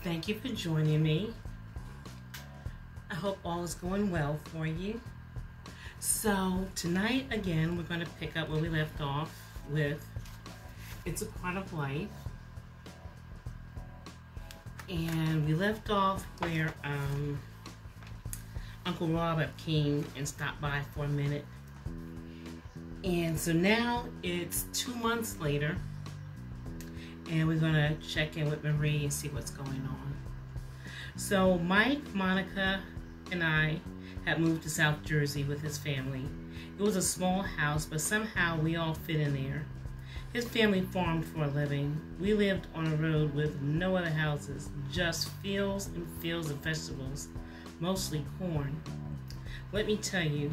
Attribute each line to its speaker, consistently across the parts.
Speaker 1: Thank you for joining me. I hope all is going well for you. So tonight, again, we're going to pick up where we left off with It's a Part of Life. And we left off where Uncle Robert came and stopped by for a minute. And so now it's 2 months later. And we're going to check in with Marie and see what's going on. So Mike, Monica, and I had moved to South Jersey with his family. It was a small house, but somehow we all fit in there. His family farmed for a living. We lived on a road with no other houses, just fields and fields of vegetables, mostly corn. Let me tell you,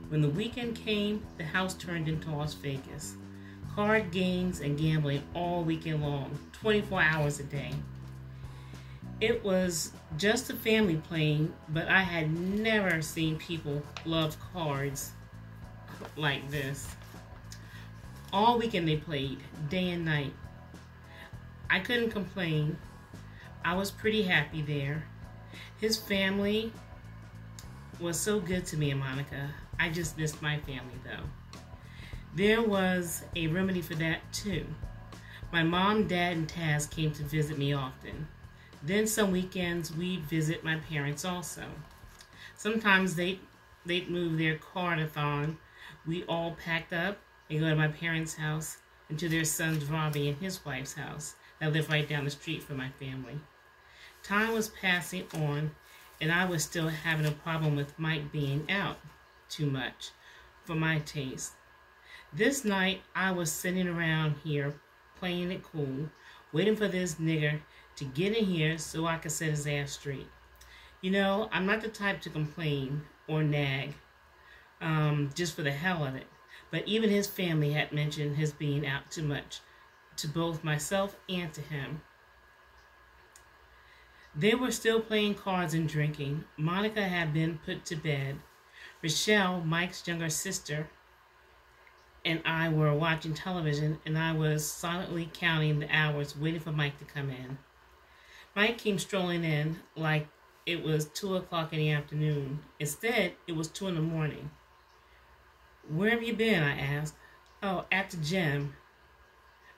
Speaker 1: when the weekend came, the house turned into Las Vegas. Card games and gambling all weekend long, 24 hours a day. It was just a family playing, but I had never seen people love cards like this. All weekend they played, day and night. I couldn't complain. I was pretty happy there. His family was so good to me and Monica. I just missed my family though. There was a remedy for that too. My mom, dad, and Taz came to visit me often. Then some weekends we'd visit my parents also. Sometimes they'd move their card-a-thon. We all packed up and go to my parents' house and to their sons Robbie and his wife's house that lived right down the street from my family. Time was passing on and I was still having a problem with Mike being out too much for my taste. This night, I was sitting around here, playing it cool, waiting for this nigger to get in here so I could set his ass straight. You know, I'm not the type to complain or nag, just for the hell of it. But even his family had mentioned his being out too much, to both myself and to him. They were still playing cards and drinking. Monica had been put to bed. Rochelle, Mike's younger sister, and I were watching television, and I was silently counting the hours waiting for Mike to come in. Mike came strolling in like it was 2 o'clock in the afternoon. Instead, it was 2 in the morning. "Where have you been?" I asked. "Oh, at the gym."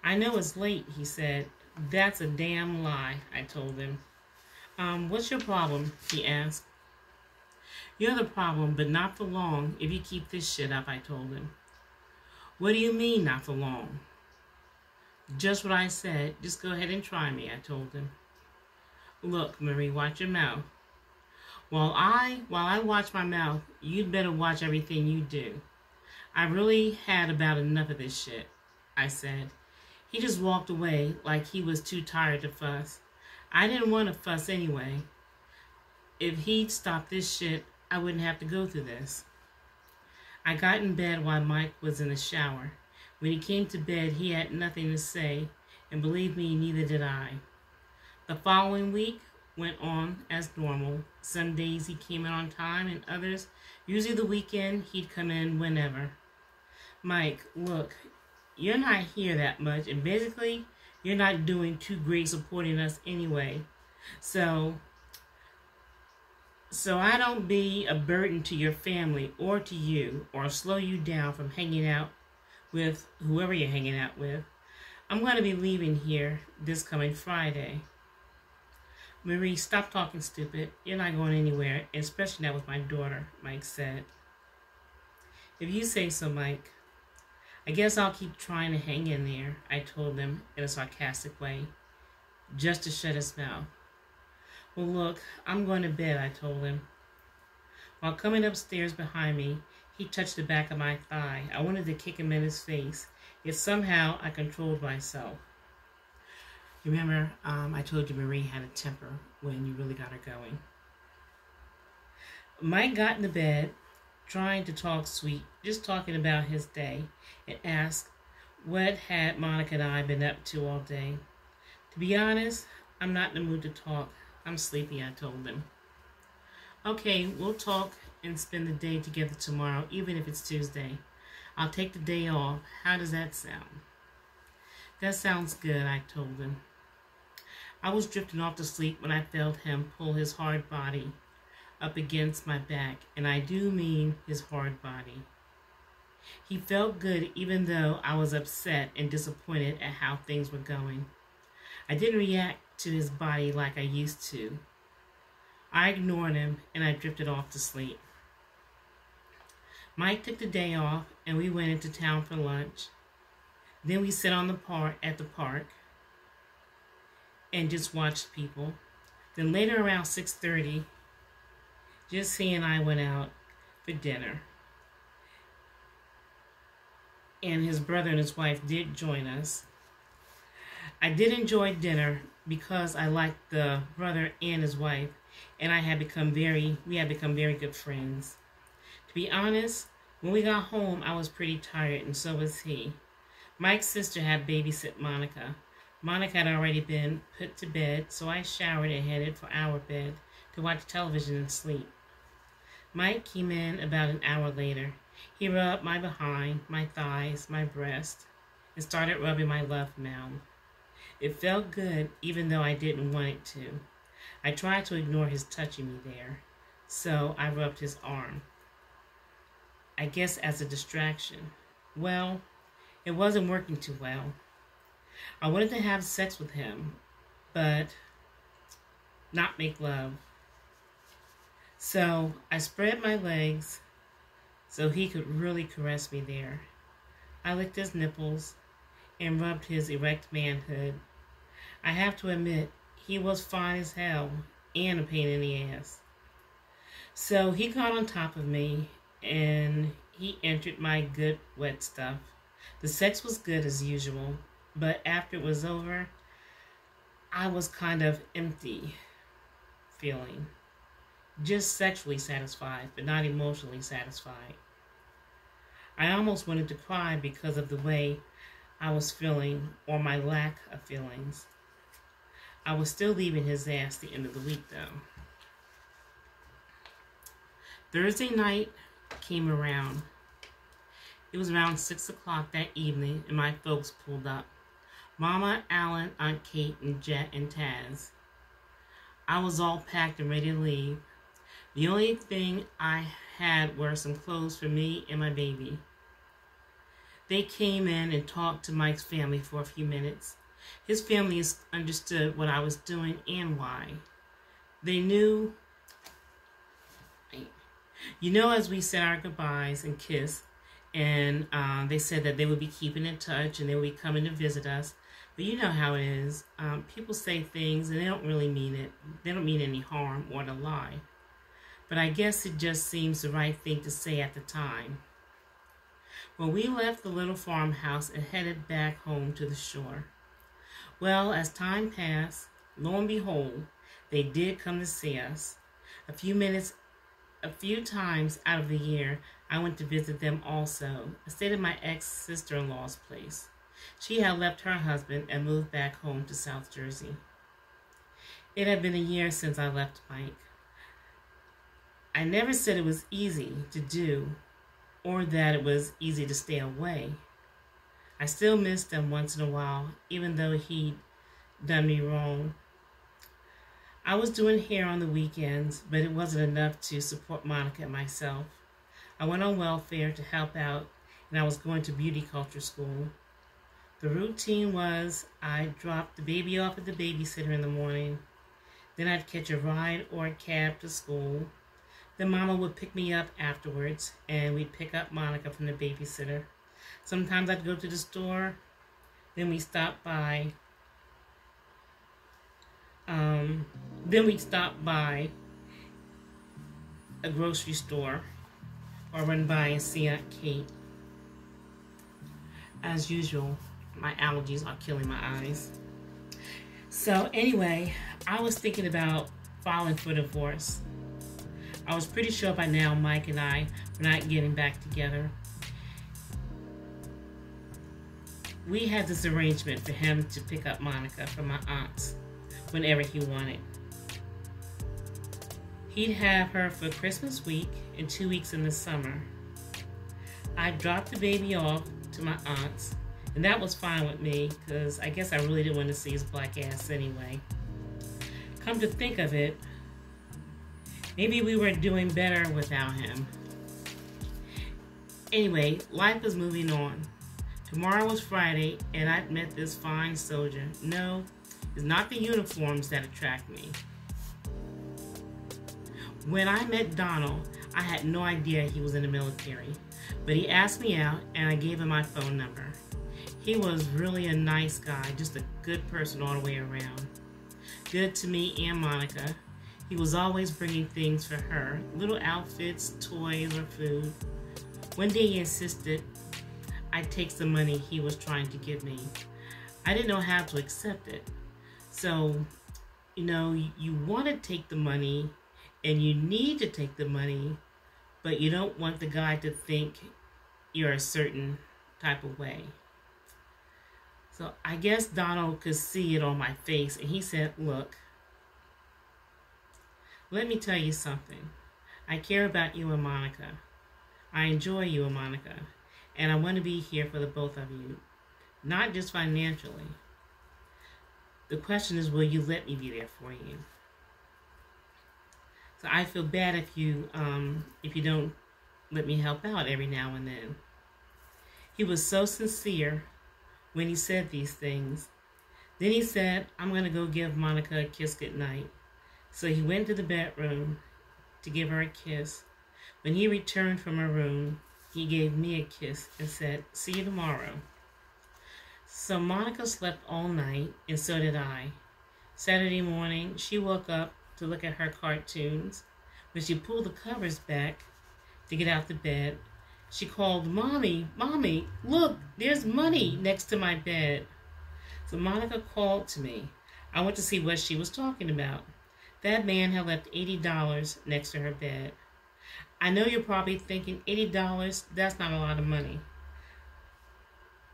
Speaker 1: "I know it's late," he said. "That's a damn lie," I told him. What's your problem?" he asked. "You're the problem, but not for long if you keep this shit up," I told him. "What do you mean, not for long?" "Just what I said. Just go ahead and try me," I told him. "Look, Marie, watch your mouth. While I watch my mouth, you'd better watch everything you do. I really had about enough of this shit," I said. He just walked away like he was too tired to fuss. I didn't want to fuss anyway. If he'd stopped this shit, I wouldn't have to go through this. I got in bed while Mike was in the shower. When he came to bed, he had nothing to say, and believe me, neither did I. The following week went on as normal. Some days he came in on time, and others, usually the weekend, he'd come in whenever. "Mike, look, you're not here that much, and basically, you're not doing too great supporting us anyway. So I don't be a burden to your family or to you or slow you down from hanging out with whoever you're hanging out with. I'm going to be leaving here this coming Friday." "Marie, stop talking stupid. You're not going anywhere, especially not with my daughter," Mike said. "If you say so, Mike. I guess I'll keep trying to hang in there," I told him in a sarcastic way, just to shut his mouth. "Well, look, I'm going to bed," I told him. While coming upstairs behind me, he touched the back of my thigh. I wanted to kick him in his face, yet somehow I controlled myself. Remember, I told you Marie had a temper when you really got her going. Mike got in the bed, trying to talk sweet, just talking about his day, and asked what had Monica and I been up to all day. To be honest, I'm not in the mood to talk. I'm sleepy, I told him. "Okay, we'll talk and spend the day together tomorrow, even if it's Tuesday. I'll take the day off. How does that sound?" "That sounds good," I told him. I was drifting off to sleep when I felt him pull his hard body up against my back, and I do mean his hard body. He felt good even though I was upset and disappointed at how things were going. I didn't react to his body like I used to. I ignored him and I drifted off to sleep. Mike took the day off and we went into town for lunch. Then we sat at the park and just watched people. Then later around 6:30, just he and I went out for dinner. And his brother and his wife did join us. I did enjoy dinner because I liked the brother and his wife, and we had become very good friends. To be honest, when we got home, I was pretty tired, and so was he. Mike's sister had babysit Monica. Monica had already been put to bed, so I showered and headed for our bed to watch television and sleep. Mike came in about an hour later. He rubbed my behind, my thighs, my breast, and started rubbing my love mound. It felt good, even though I didn't want it to. I tried to ignore his touching me there, so I rubbed his arm. I guess as a distraction. Well, it wasn't working too well. I wanted to have sex with him, but not make love. So I spread my legs so he could really caress me there. I licked his nipples and rubbed his erect manhood. I have to admit, he was fine as hell and a pain in the ass. So he got on top of me and he entered my good wet stuff. The sex was good as usual, but after it was over, I was kind of empty feeling. Just sexually satisfied, but not emotionally satisfied. I almost wanted to cry because of the way I was feeling, or my lack of feelings. I was still leaving his ass the end of the week, though. Thursday night came around. It was around 6 o'clock that evening, and my folks pulled up. Mama, Alan, Aunt Kate, and Jet, and Taz. I was all packed and ready to leave. The only thing I had were some clothes for me and my baby. They came in and talked to Mike's family for a few minutes. His family understood what I was doing and why. They knew, as we said our goodbyes and kissed, and they said that they would be keeping in touch and they would be coming to visit us. But you know how it is. People say things and they don't really mean it. They don't mean any harm or to lie. But I guess it just seems the right thing to say at the time. Well, we left the little farmhouse and headed back home to the shore. Well, as time passed, lo and behold, they did come to see us. A few times out of the year, I went to visit them also. I stayed at my ex-sister-in-law's place. She had left her husband and moved back home to South Jersey. It had been a year since I left Mike. I never said it was easy to do or that it was easy to stay away. I still missed him once in a while, even though he'd done me wrong. I was doing hair on the weekends, but it wasn't enough to support Monica and myself. I went on welfare to help out, and I was going to beauty culture school. The routine was I'd drop the baby off at the babysitter in the morning. Then I'd catch a ride or a cab to school. Then Mama would pick me up afterwards, and we'd pick up Monica from the babysitter. Sometimes I'd go to the store. Then we'd stop by. We'd stop by a grocery store or run by and see Aunt Kate. As usual, my allergies are killing my eyes. So anyway, I was thinking about filing for divorce. I was pretty sure by now Mike and I were not getting back together. We had this arrangement for him to pick up Monica from my aunt's whenever he wanted. He'd have her for Christmas week and 2 weeks in the summer. I dropped the baby off to my aunt's, and that was fine with me because I guess I really didn't want to see his black ass anyway. Come to think of it, maybe we were doing better without him. Anyway, life is moving on. Tomorrow was Friday, and I'd met this fine soldier. No, it's not the uniforms that attract me. When I met Donald, I had no idea he was in the military, but he asked me out, and I gave him my phone number. He was really a nice guy, just a good person all the way around. Good to me and Monica. He was always bringing things for her, little outfits, toys, or food. One day he insisted I take some money he was trying to give me. I didn't know how to accept it. So, you want to take the money and you need to take the money, but you don't want the guy to think you're a certain type of way. So I guess Donald could see it on my face, and he said, look, let me tell you something. I care about you and Monica. I enjoy you and Monica, and I want to be here for the both of you, not just financially. The question is, will you let me be there for you? So I feel bad if you don't let me help out every now and then. He was so sincere when he said these things. Then he said, I'm going to go give Monica a kiss goodnight. So he went to the bedroom to give her a kiss. When he returned from her room, he gave me a kiss and said, see you tomorrow. So Monica slept all night, and so did I. Saturday morning, she woke up to look at her cartoons. When she pulled the covers back to get out the bed, she called, Mommy, Mommy, look, there's money next to my bed. So Monica called to me. I went to see what she was talking about. That man had left $80 next to her bed. I know you're probably thinking, $80, that's not a lot of money.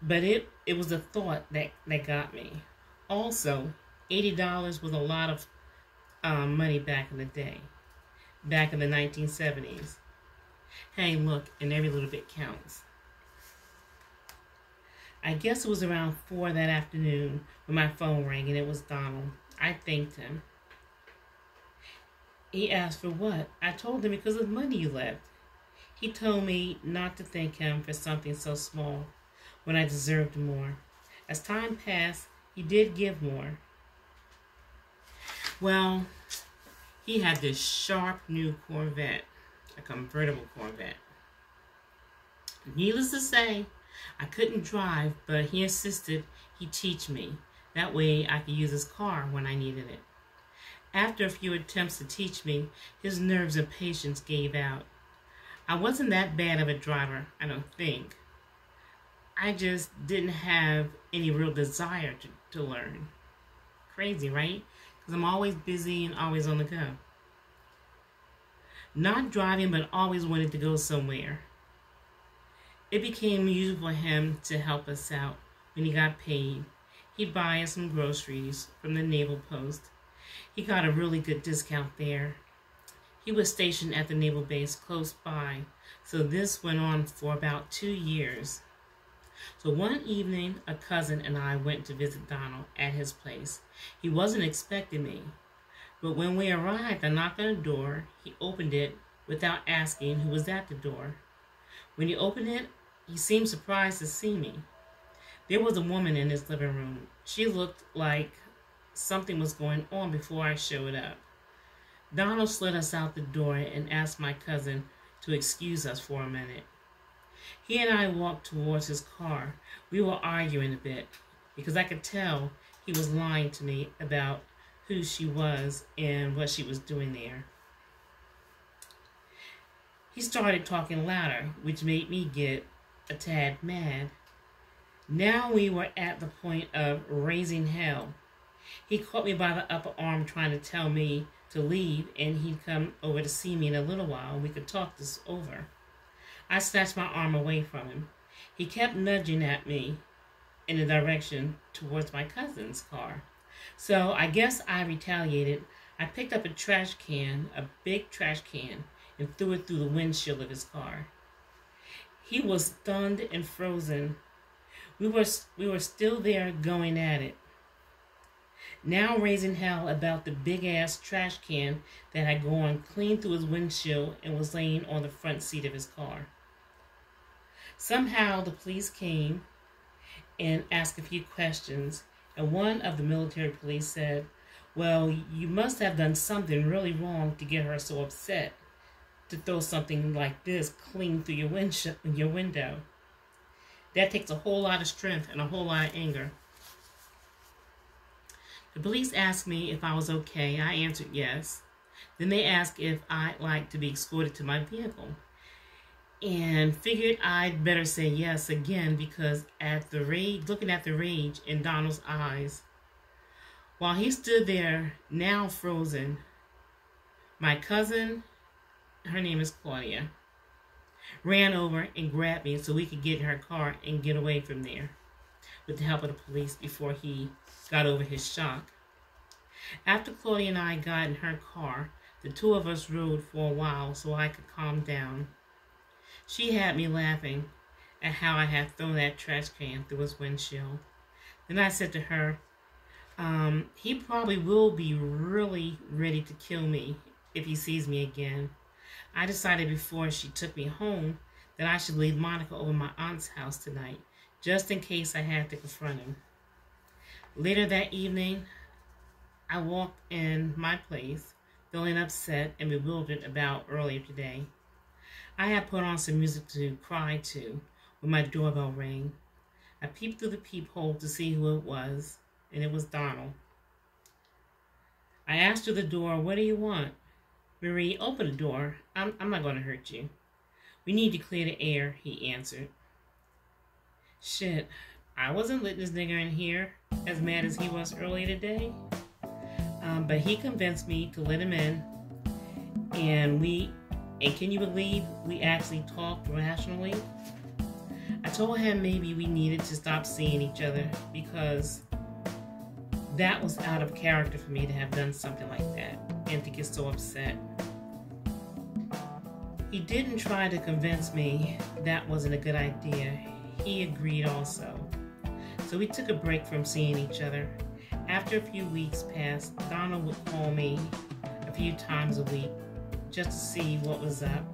Speaker 1: But it was a thought that got me. Also, $80 was a lot of money back in the day, back in the 1970s. Hey, look, and every little bit counts. I guess it was around 4 that afternoon when my phone rang, and it was Donald. I thanked him. He asked for what? I told him because of the money you left. He told me not to thank him for something so small when I deserved more. As time passed, he did give more. Well, he had this sharp new Corvette, a convertible Corvette. Needless to say, I couldn't drive, but he insisted he teach me. That way I could use his car when I needed it. After a few attempts to teach me, his nerves and patience gave out. I wasn't that bad of a driver, I don't think. I just didn't have any real desire to learn. Crazy, right? Because I'm always busy and always on the go. Not driving, but always wanted to go somewhere. It became usual for him to help us out when he got paid. He'd buy us some groceries from the Naval Post. He got a really good discount there. He was stationed at the naval base close by, so this went on for about 2 years. So one evening, a cousin and I went to visit Donald at his place. He wasn't expecting me, but when we arrived, I knocked on the door. He opened it without asking who was at the door. When he opened it, he seemed surprised to see me. There was a woman in his living room. She looked like something was going on before I showed up. Donald slid us out the door and asked my cousin to excuse us for a minute. He and I walked towards his car. We were arguing a bit because I could tell he was lying to me about who she was and what she was doing there. He started talking louder, which made me get a tad mad. Now we were at the point of raising hell. He caught me by the upper arm trying to tell me to leave, and he'd come over to see me in a little while and we could talk this over. I snatched my arm away from him. He kept nudging at me in the direction towards my cousin's car. So I guess I retaliated. I picked up a trash can, a big trash can, and threw it through the windshield of his car. He was stunned and frozen. We were still there going at it. now raising hell about the big-ass trash can that had gone clean through his windshield and was laying on the front seat of his car. Somehow the police came and asked a few questions, and one of the military police said, "Well, you must have done something really wrong to get her so upset to throw something like this clean through your window. That takes a whole lot of strength and a whole lot of anger." The police asked me if I was okay. I answered yes. Then they asked if I'd like to be escorted to my vehicle, and figured I'd better say yes again because looking at the rage in Donald's eyes, while he stood there, now frozen, my cousin, her name is Claudia, ran over and grabbed me so we could get in her car and get away from there with the help of the police before he got over his shock. After Claudia and I got in her car, the two of us rode for a while so I could calm down. She had me laughing at how I had thrown that trash can through his windshield. Then I said to her, he probably will be really ready to kill me if he sees me again. I decided before she took me home that I should leave Monica over my aunt's house tonight, just in case I had to confront him. Later that evening, I walked in my place, feeling upset and bewildered about earlier today. I had put on some music to cry to when my doorbell rang. I peeped through the peephole to see who it was, and it was Donald. I asked through the door, "What do you want?" "Marie, open the door. I'm not going to hurt you. We need to clear the air," he answered. Shit, I wasn't letting this nigger in here as mad as he was earlier today. But he convinced me to let him in, and can you believe we actually talked rationally? I told him maybe we needed to stop seeing each other because that was out of character for me to have done something like that and to get so upset. He didn't try to convince me that wasn't a good idea. He agreed also. So we took a break from seeing each other. After a few weeks passed, Donald would call me a few times a week just to see what was up.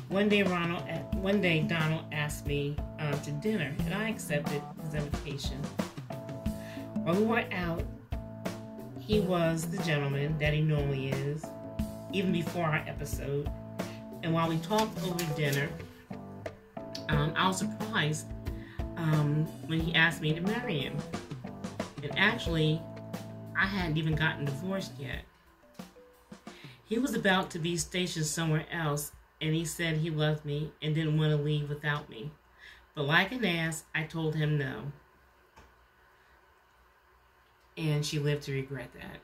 Speaker 1: One day Donald asked me to dinner, and I accepted his invitation. While we were out, he was the gentleman that he normally is, even before our episode. And while we talked over dinner, I was surprised when he asked me to marry him. And actually, I hadn't even gotten divorced yet. He was about to be stationed somewhere else, and he said he loved me and didn't want to leave without me. But like an ass, I told him no. And she lived to regret that.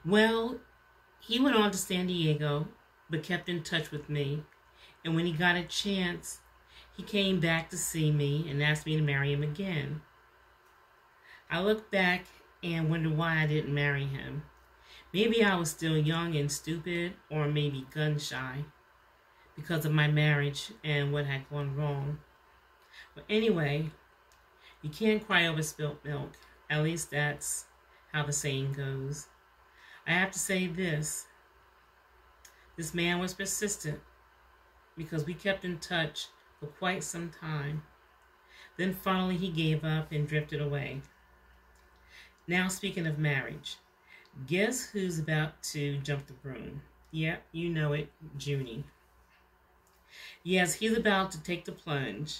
Speaker 1: Well, he went on to San Diego, but kept in touch with me. And when he got a chance, he came back to see me and asked me to marry him again. I look back and wonder why I didn't marry him. Maybe I was still young and stupid, or maybe gun shy because of my marriage and what had gone wrong. But anyway, you can't cry over spilt milk. At least that's how the saying goes. I have to say this. This man was persistent because we kept in touch for quite some time. Then finally he gave up and drifted away. Now speaking of marriage, guess who's about to jump the broom? Yep, you know it, Junie. Yes, he's about to take the plunge.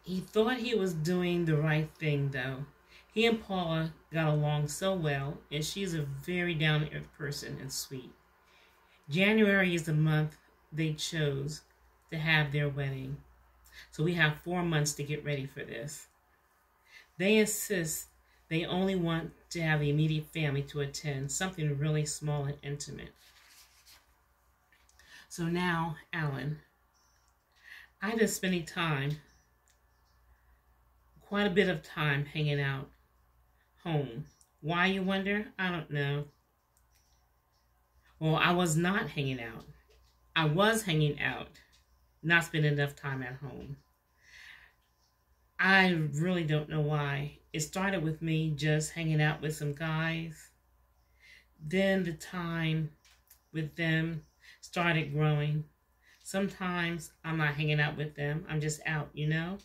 Speaker 1: He thought he was doing the right thing, though. He and Paula got along so well, and she's a very down-to-earth person and sweet. January is the month they chose to have their wedding, so we have 4 months to get ready for this. They insist they only want to have the immediate family to attend, something really small and intimate. So now, Alan, I've been spending quite a bit of time hanging out home. Why, you wonder? I don't know. Well, I was not hanging out. I was hanging out, not spending enough time at home. I really don't know why. It started with me just hanging out with some guys. Then the time with them started growing. Sometimes I'm not hanging out with them. I'm just out, you know?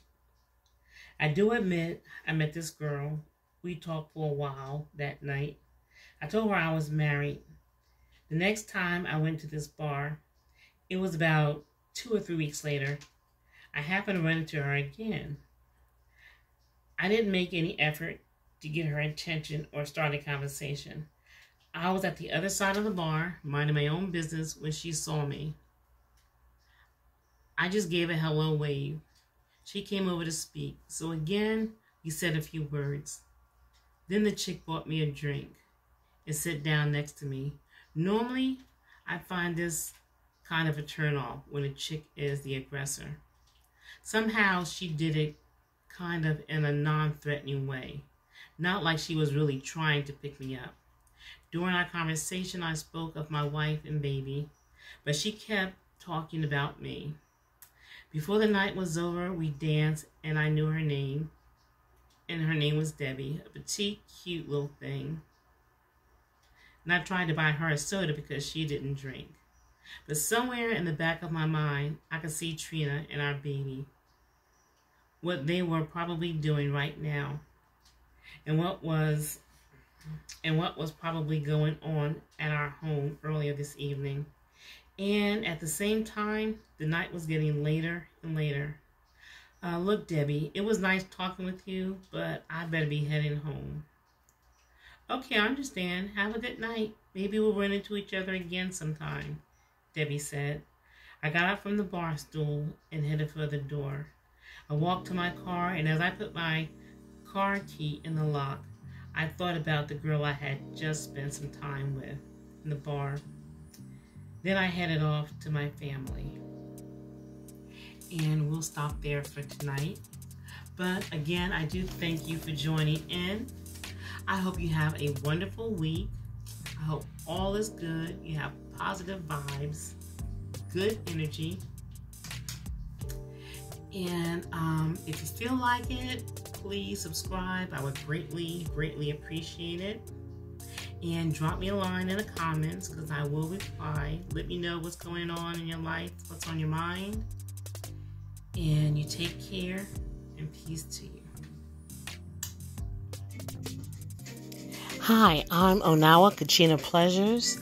Speaker 1: I do admit I met this girl. We talked for a while that night. I told her I was married. The next time I went to this bar, it was about 2 or 3 weeks later, I happened to run into her again. I didn't make any effort to get her attention or start a conversation. I was at the other side of the bar, minding my own business, when she saw me. I just gave a hello wave. She came over to speak. So again, we said a few words. Then the chick bought me a drink and sat down next to me. Normally, I find this kind of a turn-off when a chick is the aggressor. Somehow, she did it kind of in a non-threatening way. Not like she was really trying to pick me up. During our conversation, I spoke of my wife and baby, but she kept talking about me. Before the night was over, we danced, and I knew her name, and her name was Debbie, a petite, cute little thing. And I tried to buy her a soda because she didn't drink. But somewhere in the back of my mind, I could see Trina and our baby, what they were probably doing right now, and what was probably going on at our home earlier this evening. And at the same time, the night was getting later and later. Look, Debbie, it was nice talking with you, but I better be heading home. Okay, I understand. Have a good night. Maybe we'll run into each other again sometime, Debbie said. I got up from the bar stool and headed for the door. I walked to my car, and as I put my car key in the lock, I thought about the girl I had just spent some time with in the bar. Then I headed off to my family. And we'll stop there for tonight. But again, I do thank you for joining in. I hope you have a wonderful week. I hope all is good. You have positive vibes, good energy. And if you feel like it, please subscribe. I would greatly, greatly appreciate it. And drop me a line in the comments because I will reply. Let me know what's going on in your life, what's on your mind. And you take care, and peace to you. Hi, I'm Onawa Kachina Pleasures.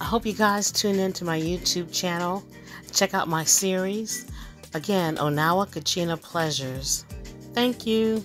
Speaker 1: I hope you guys tune into my YouTube channel. Check out my series. Again, Onawa Kachina Pleasures. Thank you.